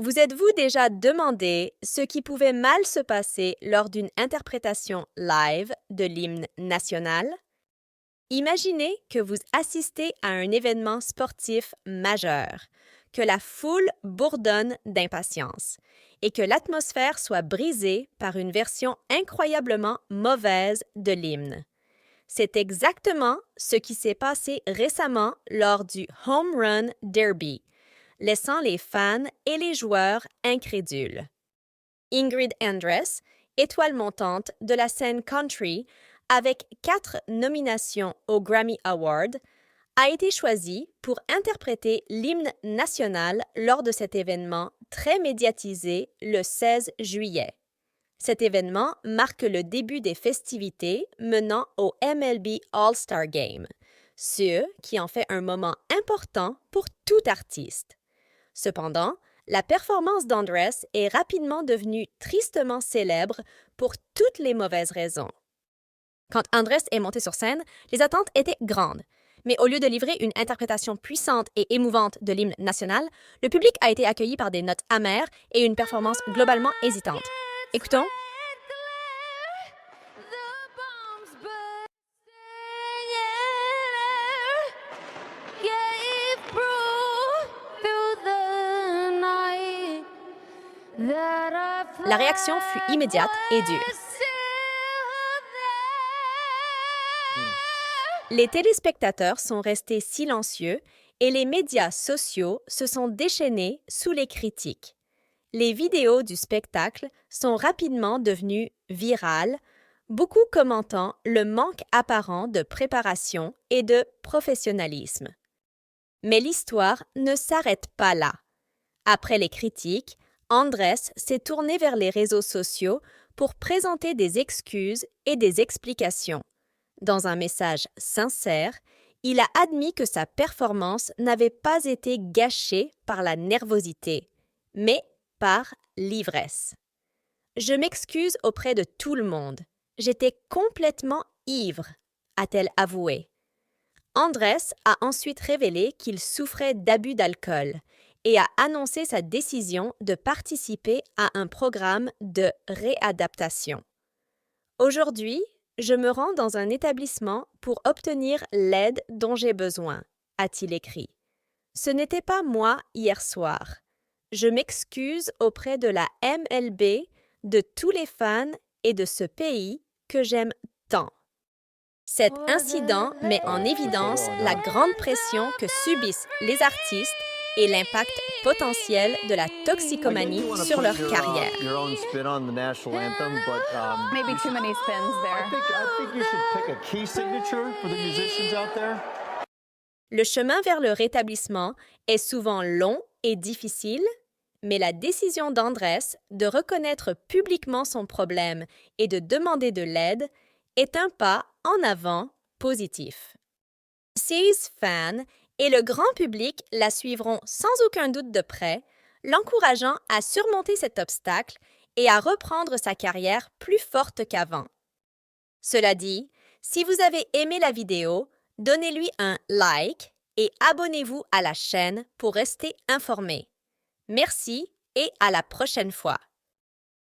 Vous êtes-vous déjà demandé ce qui pouvait mal se passer lors d'une interprétation live de l'hymne national? Imaginez que vous assistez à un événement sportif majeur, que la foule bourdonne d'impatience et que l'atmosphère soit brisée par une version incroyablement mauvaise de l'hymne. C'est exactement ce qui s'est passé récemment lors du Home Run Derby, laissant les fans et les joueurs incrédules. Ingrid Andress, étoile montante de la scène country, avec 4 nominations au Grammy Award, a été choisie pour interpréter l'hymne national lors de cet événement très médiatisé le 16 juillet. Cet événement marque le début des festivités menant au MLB All-Star Game, ce qui en fait un moment important pour tout artiste. Cependant, la performance d'Andress est rapidement devenue tristement célèbre pour toutes les mauvaises raisons. Quand Andress est monté sur scène, les attentes étaient grandes. Mais au lieu de livrer une interprétation puissante et émouvante de l'hymne national, le public a été accueilli par des notes amères et une performance globalement hésitante. Écoutons. La réaction fut immédiate et dure. Les téléspectateurs sont restés silencieux et les médias sociaux se sont déchaînés sous les critiques. Les vidéos du spectacle sont rapidement devenues virales, beaucoup commentant le manque apparent de préparation et de professionnalisme. Mais l'histoire ne s'arrête pas là. Après les critiques, Andress s'est tourné vers les réseaux sociaux pour présenter des excuses et des explications. Dans un message sincère, il a admis que sa performance n'avait pas été gâchée par la nervosité, mais par l'ivresse. « Je m'excuse auprès de tout le monde. J'étais complètement ivre », a-t-elle avoué. Andress a ensuite révélé qu'il souffrait d'abus d'alcool et a annoncé sa décision de participer à un programme de réadaptation. Aujourd'hui, je me rends dans un établissement pour obtenir l'aide dont j'ai besoin, a-t-il écrit. Ce n'était pas moi hier soir. Je m'excuse auprès de la MLB, de tous les fans et de ce pays que j'aime tant. Cet incident met en évidence la grande pression que subissent les artistes et l'impact potentiel de la toxicomanie sur leur carrière. Maybe too many spins there. I think you should pick a key signature for the musicians out there. Le chemin vers le rétablissement est souvent long et difficile, mais la décision d'Andress de reconnaître publiquement son problème et de demander de l'aide est un pas en avant positif. Ses fans et le grand public la suivront sans aucun doute de près, l'encourageant à surmonter cet obstacle et à reprendre sa carrière plus forte qu'avant. Cela dit, si vous avez aimé la vidéo, donnez-lui un like et abonnez-vous à la chaîne pour rester informé. Merci et à la prochaine fois.